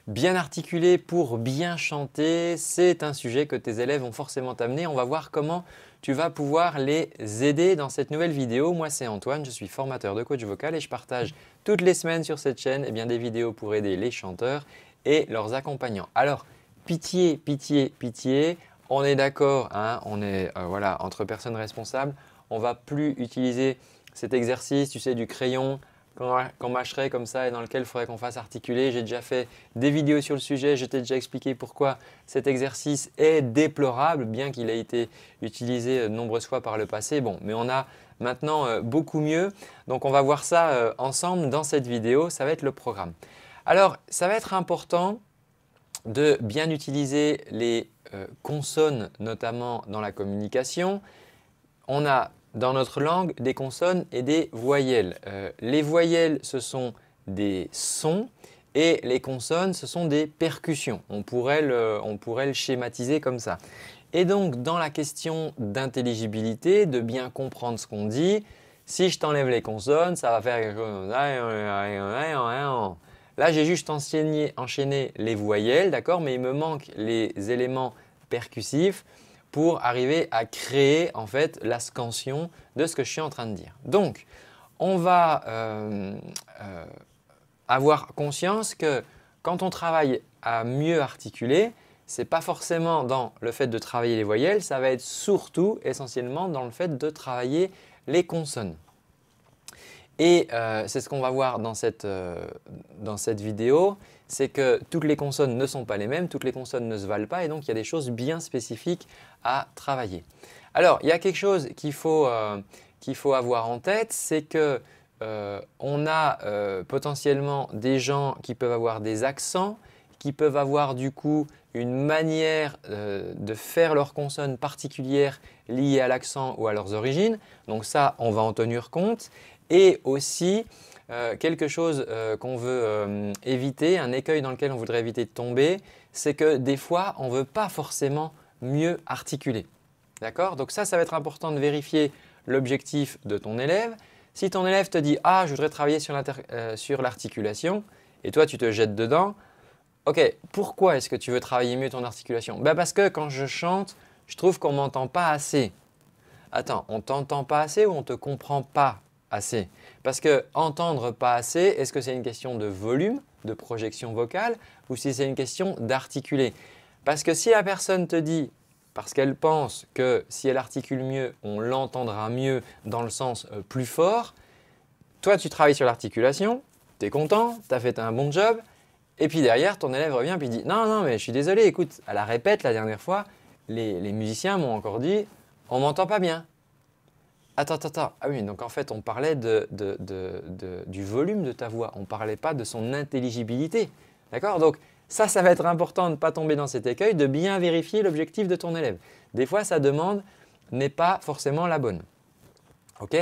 Bien articuler pour bien chanter, c'est un sujet que tes élèves vont forcément t'amener. On va voir comment tu vas pouvoir les aider dans cette nouvelle vidéo. Moi, c'est Antoine, je suis formateur de coach vocal et je partage toutes les semaines sur cette chaîne des vidéos pour aider les chanteurs et leurs accompagnants. Alors, pitié, pitié, pitié, on est d'accord, hein, on est voilà, entre personnes responsables. On ne va plus utiliser cet exercice, tu sais, du crayon qu'on mâcherait comme ça et dans lequel il faudrait qu'on fasse articuler. J'ai déjà fait des vidéos sur le sujet, je t'ai déjà expliqué pourquoi cet exercice est déplorable, bien qu'il ait été utilisé de nombreuses fois par le passé. Bon, mais on a maintenant beaucoup mieux. Donc, on va voir ça ensemble dans cette vidéo. Ça va être le programme. Alors, ça va être important de bien utiliser les consonnes, notamment dans la communication. On a dans notre langue des consonnes et des voyelles. Les voyelles, ce sont des sons et les consonnes, ce sont des percussions. On pourrait le schématiser comme ça. Et donc, dans la question d'intelligibilité, de bien comprendre ce qu'on dit, si je t'enlève les consonnes, ça va faire quelque chose. Là, j'ai juste enchaîné les voyelles, d'accord, mais il me manque les éléments percussifs pour arriver à créer en fait la scansion de ce que je suis en train de dire. Donc, on va avoir conscience que quand on travaille à mieux articuler, ce n'est pas forcément dans le fait de travailler les voyelles, ça va être surtout essentiellement dans le fait de travailler les consonnes. Et c'est ce qu'on va voir dans cette vidéo, c'est que toutes les consonnes ne sont pas les mêmes, toutes les consonnes ne se valent pas et donc il y a des choses bien spécifiques à travailler. Alors, il y a quelque chose qu'il faut avoir en tête, c'est que on a potentiellement des gens qui peuvent avoir des accents, qui peuvent avoir du coup une manière de faire leurs consonnes particulières liées à l'accent ou à leurs origines. Donc ça, on va en tenir compte. Et aussi quelque chose qu'on veut éviter, un écueil dans lequel on voudrait éviter de tomber, c'est que des fois, on ne veut pas forcément mieux articuler. D'accord? Donc ça va être important de vérifier l'objectif de ton élève. Si ton élève te dit « Ah, je voudrais travailler sur l'articulation » et toi, tu te jettes dedans, ok, pourquoi est-ce que tu veux travailler mieux ton articulation? Parce que quand je chante, je trouve qu'on ne m'entend pas assez. Attends, on ne t'entend pas assez ou on ne te comprend pas assez? Parce que entendre pas assez, est-ce que c'est une question de volume, de projection vocale ou si c'est une question d'articuler? Parce que si la personne te dit, parce qu'elle pense que si elle articule mieux, on l'entendra mieux dans le sens plus fort, toi tu travailles sur l'articulation, tu es content, tu as fait un bon job et puis derrière ton élève revient et dit « Non, non, mais je suis désolé, écoute, à la répète la dernière fois, les musiciens m'ont encore dit « On ne m'entend pas bien ». Attends. Ah oui, donc en fait, on parlait du volume de ta voix. On ne parlait pas de son intelligibilité. D'accord? Donc ça va être important de ne pas tomber dans cet écueil, de bien vérifier l'objectif de ton élève. Des fois, sa demande n'est pas forcément la bonne. Ok?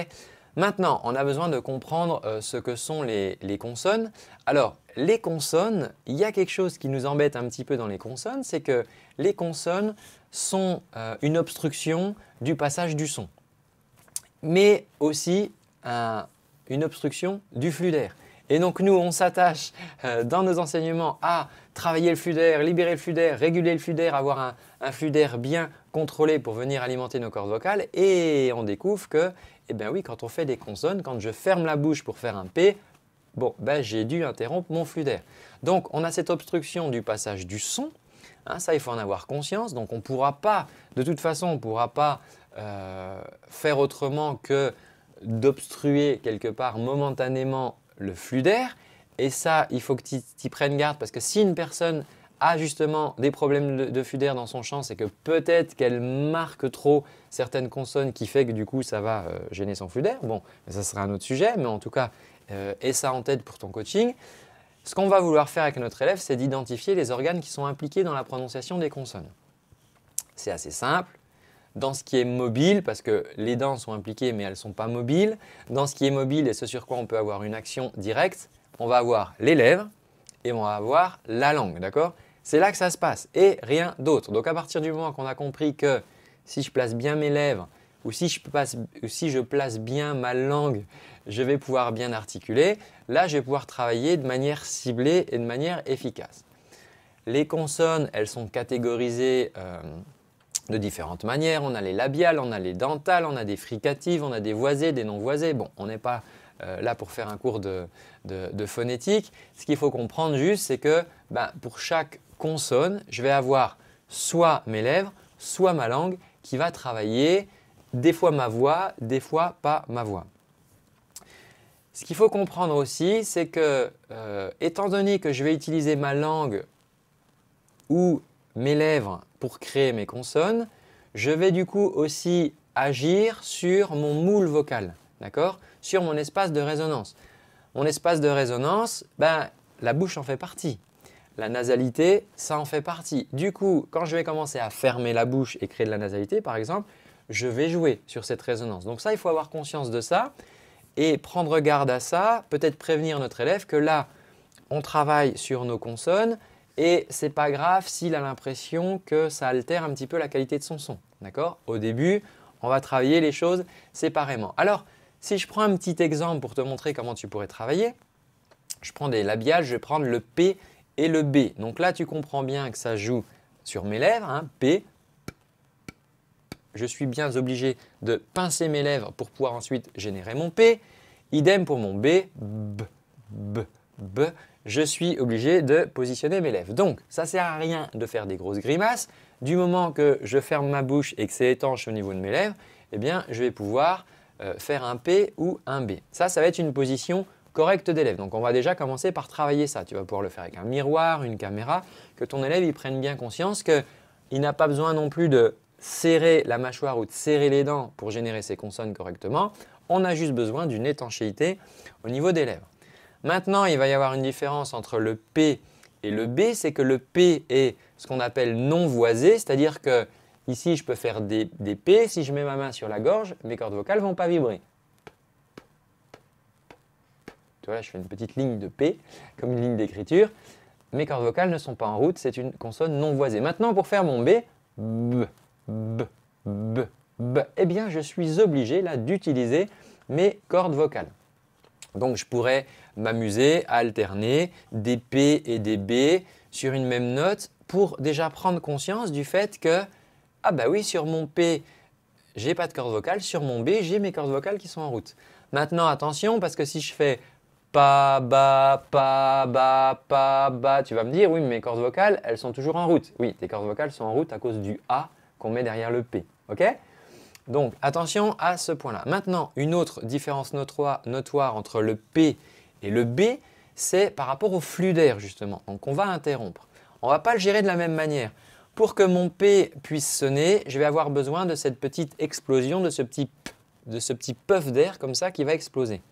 Maintenant, on a besoin de comprendre ce que sont les consonnes. Alors, les consonnes, il y a quelque chose qui nous embête un petit peu dans les consonnes, c'est que les consonnes sont une obstruction du passage du son, mais aussi une obstruction du flux d'air. Et donc nous, on s'attache dans nos enseignements à travailler le flux d'air, libérer le flux d'air, réguler le flux d'air, avoir un flux d'air bien contrôlé pour venir alimenter nos cordes vocales. Et on découvre que, eh bien oui, quand on fait des consonnes, quand je ferme la bouche pour faire un P, j'ai dû interrompre mon flux d'air. Donc on a cette obstruction du passage du son. Hein, ça, il faut en avoir conscience. Donc on ne pourra pas, de toute façon, on ne pourra pas faire autrement que d'obstruer quelque part momentanément le flux d'air. Et ça, il faut que tu y prennes garde parce que si une personne a justement des problèmes de flux d'air dans son chant, c'est que peut-être qu'elle marque trop certaines consonnes qui fait que du coup, ça va gêner son flux d'air. Bon, ça sera un autre sujet, mais en tout cas, aie ça en tête pour ton coaching. Ce qu'on va vouloir faire avec notre élève, c'est d'identifier les organes qui sont impliqués dans la prononciation des consonnes. C'est assez simple. Dans ce qui est mobile, parce que les dents sont impliquées mais elles ne sont pas mobiles, dans ce qui est mobile et ce sur quoi on peut avoir une action directe, on va avoir les lèvres et on va avoir la langue, d'accord? C'est là que ça se passe et rien d'autre. Donc à partir du moment qu'on a compris que si je place bien mes lèvres ou si je place bien ma langue, je vais pouvoir bien articuler, là je vais pouvoir travailler de manière ciblée et de manière efficace. Les consonnes, elles sont catégorisées de différentes manières. On a les labiales, on a les dentales, on a des fricatives, on a des voisées, des non-voisées. Bon, on n'est pas là pour faire un cours de phonétique. Ce qu'il faut comprendre juste, c'est que pour chaque consonne, je vais avoir soit mes lèvres, soit ma langue qui va travailler des fois ma voix, des fois pas ma voix. Ce qu'il faut comprendre aussi, c'est que étant donné que je vais utiliser ma langue ou mes lèvres pour créer mes consonnes, je vais du coup aussi agir sur mon moule vocal, d'accord? Sur mon espace de résonance. Mon espace de résonance, la bouche en fait partie. La nasalité, ça en fait partie. Du coup, quand je vais commencer à fermer la bouche et créer de la nasalité, par exemple, je vais jouer sur cette résonance. Donc ça, il faut avoir conscience de ça et prendre garde à ça, peut-être prévenir notre élève que là, on travaille sur nos consonnes et ce n'est pas grave s'il a l'impression que ça altère un petit peu la qualité de son son. D'accord? Au début, on va travailler les choses séparément. Alors, si je prends un petit exemple pour te montrer comment tu pourrais travailler, je prends des labiales, je vais prendre le P et le B. Donc là, tu comprends bien que ça joue sur mes lèvres, hein, P. Je suis bien obligé de pincer mes lèvres pour pouvoir ensuite générer mon P. Idem pour mon B, B, B, B. Je suis obligé de positionner mes lèvres. Donc, ça ne sert à rien de faire des grosses grimaces. Du moment que je ferme ma bouche et que c'est étanche au niveau de mes lèvres, eh bien, je vais pouvoir faire un P ou un B. Ça va être une position correcte d'élève. Donc, on va déjà commencer par travailler ça. Tu vas pouvoir le faire avec un miroir, une caméra, que ton élève il prenne bien conscience qu'il n'a pas besoin non plus de serrer la mâchoire ou de serrer les dents pour générer ses consonnes correctement. On a juste besoin d'une étanchéité au niveau des lèvres. Maintenant, il va y avoir une différence entre le P et le B, c'est que le P est ce qu'on appelle non voisé, c'est-à-dire que ici, je peux faire des P. Si je mets ma main sur la gorge, mes cordes vocales ne vont pas vibrer. Tu vois, là, je fais une petite ligne de P, comme une ligne d'écriture. Mes cordes vocales ne sont pas en route, c'est une consonne non voisée. Maintenant, pour faire mon B, B, B, B, B, eh bien, je suis obligé là d'utiliser mes cordes vocales. Donc, je pourrais m'amuser à alterner des P et des B sur une même note pour déjà prendre conscience du fait que, ah bah oui, sur mon P, j'ai pas de cordes vocales, sur mon B, j'ai mes cordes vocales qui sont en route. Maintenant, attention, parce que si je fais pa, ba, tu vas me dire, oui, mais mes cordes vocales, elles sont toujours en route. Oui, tes cordes vocales sont en route à cause du A qu'on met derrière le P. OK? Donc, attention à ce point-là. Maintenant, une autre différence notoire entre le P et le B, c'est par rapport au flux d'air justement. Donc, on va interrompre. On ne va pas le gérer de la même manière. Pour que mon P puisse sonner, je vais avoir besoin de cette petite explosion, de ce petit puff d'air comme ça qui va exploser.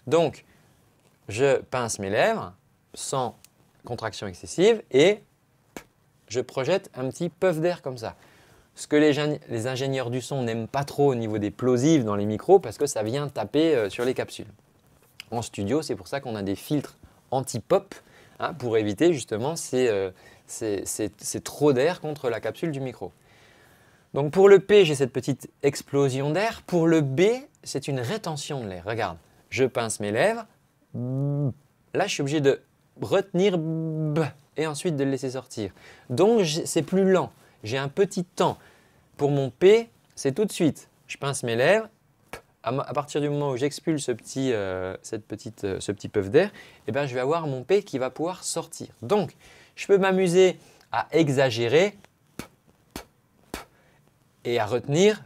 Donc, je pince mes lèvres sans contraction excessive et je projette un petit puff d'air comme ça. Ce que les ingénieurs du son n'aiment pas trop au niveau des plosives dans les micros parce que ça vient taper sur les capsules. En studio, c'est pour ça qu'on a des filtres anti-pop pour éviter justement ces trop d'air contre la capsule du micro. Donc pour le P, j'ai cette petite explosion d'air. Pour le B, c'est une rétention de l'air. Regarde, je pince mes lèvres. Là, je suis obligé de retenir et ensuite de le laisser sortir. Donc, c'est plus lent. J'ai un petit temps. Pour mon P, c'est tout de suite. Je pince mes lèvres. À partir du moment où j'expulse ce petit puff d'air, eh bien, je vais avoir mon P qui va pouvoir sortir. Donc, je peux m'amuser à exagérer et à retenir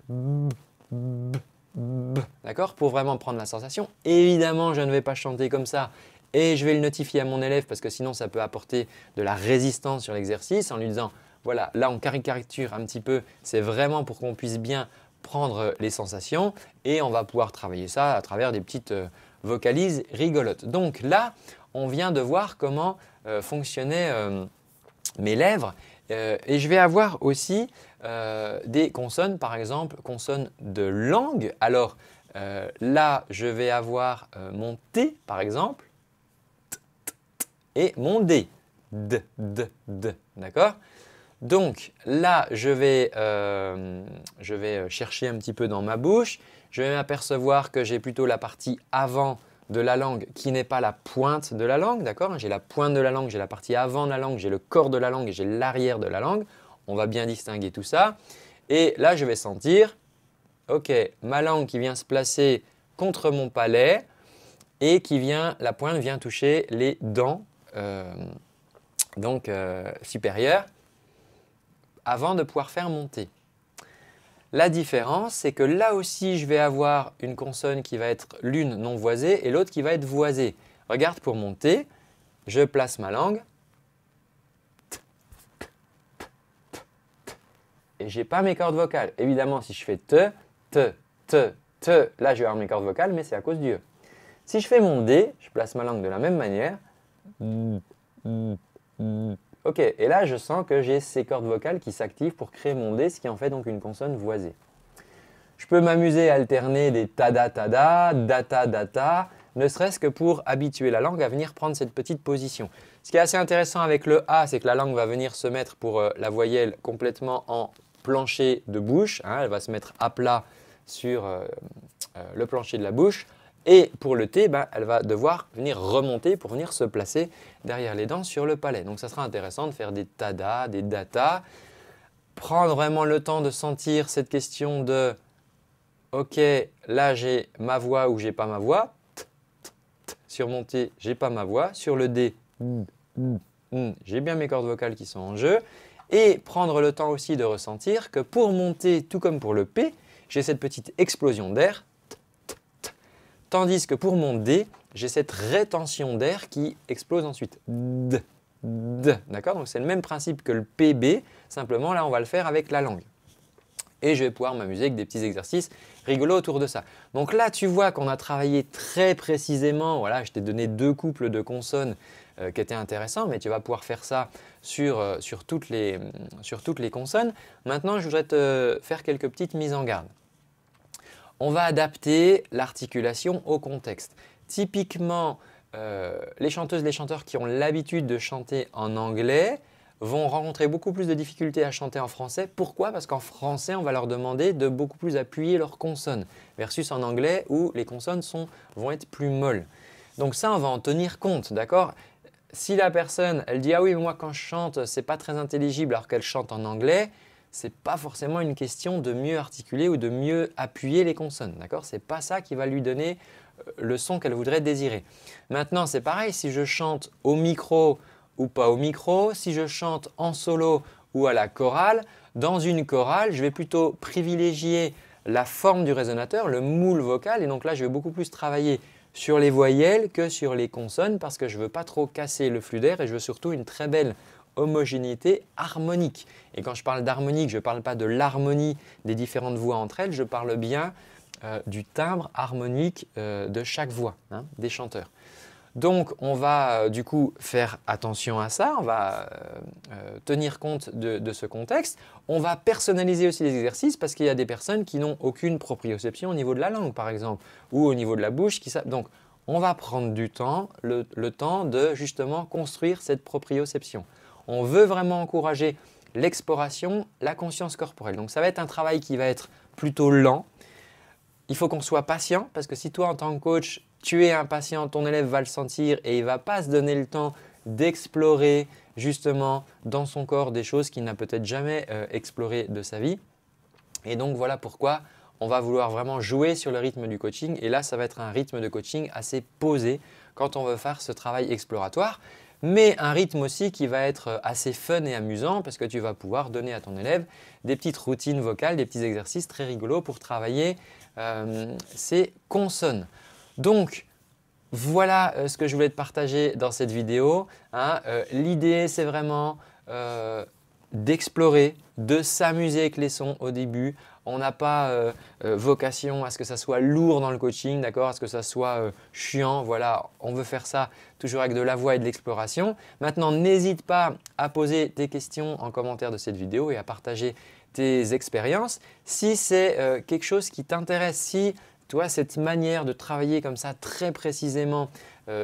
d'accord, pour vraiment prendre la sensation. Évidemment, je ne vais pas chanter comme ça et je vais le notifier à mon élève parce que sinon, ça peut apporter de la résistance sur l'exercice en lui disant voilà, là on caricature un petit peu, c'est vraiment pour qu'on puisse bien prendre les sensations et on va pouvoir travailler ça à travers des petites vocalises rigolotes. Donc là, on vient de voir comment fonctionnaient mes lèvres et je vais avoir aussi des consonnes, par exemple, consonnes de langue. Alors là, je vais avoir mon T par exemple et mon D. D, D, D, d'accord? Donc là, je vais chercher un petit peu dans ma bouche. Je vais m'apercevoir que j'ai plutôt la partie avant de la langue qui n'est pas la pointe de la langue, d'accord? J'ai la pointe de la langue, j'ai la partie avant de la langue, j'ai le corps de la langue et j'ai l'arrière de la langue. On va bien distinguer tout ça. Et là, je vais sentir, ok, ma langue qui vient se placer contre mon palais et la pointe vient toucher les dents supérieures avant de pouvoir faire monter. La différence, c'est que là aussi, je vais avoir une consonne qui va être l'une non voisée et l'autre qui va être voisée. Regarde, pour monter, je place ma langue et je n'ai pas mes cordes vocales. Évidemment, si je fais te, là, je vais avoir mes cordes vocales, mais c'est à cause du E. Si je fais mon D, je place ma langue de la même manière. Ok, et là, je sens que j'ai ces cordes vocales qui s'activent pour créer mon D, ce qui en fait donc une consonne voisée. Je peux m'amuser à alterner des tada-tada, data-data, ne serait-ce que pour habituer la langue à venir prendre cette petite position. Ce qui est assez intéressant avec le A, c'est que la langue va venir se mettre pour la voyelle complètement en plancher de bouche. Hein, elle va se mettre à plat sur le plancher de la bouche. Et pour le T, elle va devoir venir remonter pour venir se placer derrière les dents sur le palais. Donc, ça sera intéressant de faire des tada, des data. Prendre vraiment le temps de sentir cette question de « Ok, là j'ai ma voix ou j'ai pas ma voix. » Sur mon T, j'ai pas ma voix. Sur le D, j'ai bien mes cordes vocales qui sont en jeu. Et prendre le temps aussi de ressentir que pour mon T, tout comme pour le P, j'ai cette petite explosion d'air. Tandis que pour mon D, j'ai cette rétention d'air qui explose ensuite. D'accord? Donc, c'est le même principe que le PB, simplement là, on va le faire avec la langue. Et je vais pouvoir m'amuser avec des petits exercices rigolos autour de ça. Donc là, tu vois qu'on a travaillé très précisément. Voilà, je t'ai donné 2 couples de consonnes qui étaient intéressants, mais tu vas pouvoir faire ça sur toutes les consonnes. Maintenant, je voudrais te faire quelques petites mises en garde. On va adapter l'articulation au contexte. Typiquement, les chanteuses, les chanteurs qui ont l'habitude de chanter en anglais vont rencontrer beaucoup plus de difficultés à chanter en français. Pourquoi? Parce qu'en français, on va leur demander de beaucoup plus appuyer leurs consonnes versus en anglais où les consonnes vont être plus molles. Donc ça, on va en tenir compte, d'accord? Si la personne, elle dit « Ah oui, mais moi quand je chante, ce n'est pas très intelligible alors qu'elle chante en anglais », ce n'est pas forcément une question de mieux articuler ou de mieux appuyer les consonnes. Ce n'est pas ça qui va lui donner le son qu'elle voudrait désirer. Maintenant, c'est pareil, si je chante au micro ou pas au micro, si je chante en solo ou à la chorale, dans une chorale, je vais plutôt privilégier la forme du résonateur, le moule vocal. Et donc là, je vais beaucoup plus travailler sur les voyelles que sur les consonnes parce que je ne veux pas trop casser le flux d'air et je veux surtout une très belle homogénéité harmonique. Et quand je parle d'harmonique, je ne parle pas de l'harmonie des différentes voix entre elles, je parle bien du timbre harmonique de chaque voix des chanteurs. Donc, on va du coup faire attention à ça, on va tenir compte de ce contexte. On va personnaliser aussi les exercices parce qu'il y a des personnes qui n'ont aucune proprioception au niveau de la langue par exemple ou au niveau de la bouche. Donc, on va prendre du temps, le temps de justement construire cette proprioception. On veut vraiment encourager l'exploration, la conscience corporelle. Donc, ça va être un travail qui va être plutôt lent. Il faut qu'on soit patient parce que si toi, en tant que coach, tu es impatient, ton élève va le sentir et il ne va pas se donner le temps d'explorer justement dans son corps des choses qu'il n'a peut-être jamais explorées de sa vie. Et donc, voilà pourquoi on va vouloir vraiment jouer sur le rythme du coaching. Et là, ça va être un rythme de coaching assez posé quand on veut faire ce travail exploratoire. Mais un rythme aussi qui va être assez fun et amusant parce que tu vas pouvoir donner à ton élève des petites routines vocales, des petits exercices très rigolos pour travailler ces consonnes. Donc, voilà ce que je voulais te partager dans cette vidéo. L'idée, c'est vraiment d'explorer, de s'amuser avec les sons au début. On n'a pas vocation à ce que ça soit lourd dans le coaching, à ce que ça soit chiant. Voilà, on veut faire ça toujours avec de la voix et de l'exploration. Maintenant, n'hésite pas à poser tes questions en commentaire de cette vidéo et à partager tes expériences. Si c'est quelque chose qui t'intéresse, si toi, cette manière de travailler comme ça très précisément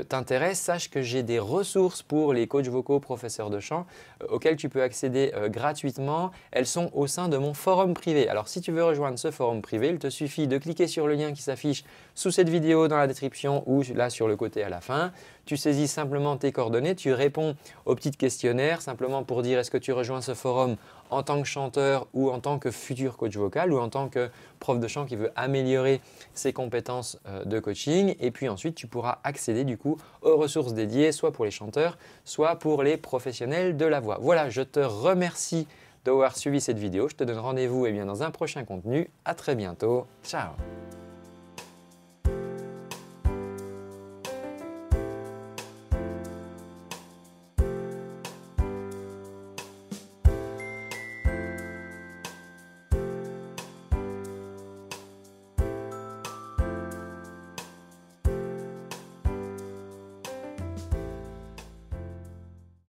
t'intéresse, sache que j'ai des ressources pour les coachs vocaux, professeurs de chant auxquelles tu peux accéder gratuitement. Elles sont au sein de mon forum privé. Alors si tu veux rejoindre ce forum privé, il te suffit de cliquer sur le lien qui s'affiche sous cette vidéo dans la description ou là sur le côté à la fin. Tu saisis simplement tes coordonnées, tu réponds aux petits questionnaires simplement pour dire est-ce que tu rejoins ce forum en tant que chanteur ou en tant que futur coach vocal ou en tant que prof de chant qui veut améliorer ses compétences de coaching. Et puis ensuite, tu pourras accéder du coup aux ressources dédiées, soit pour les chanteurs, soit pour les professionnels de la voix. Voilà, je te remercie d'avoir suivi cette vidéo. Je te donne rendez-vous dans un prochain contenu. À très bientôt. Ciao!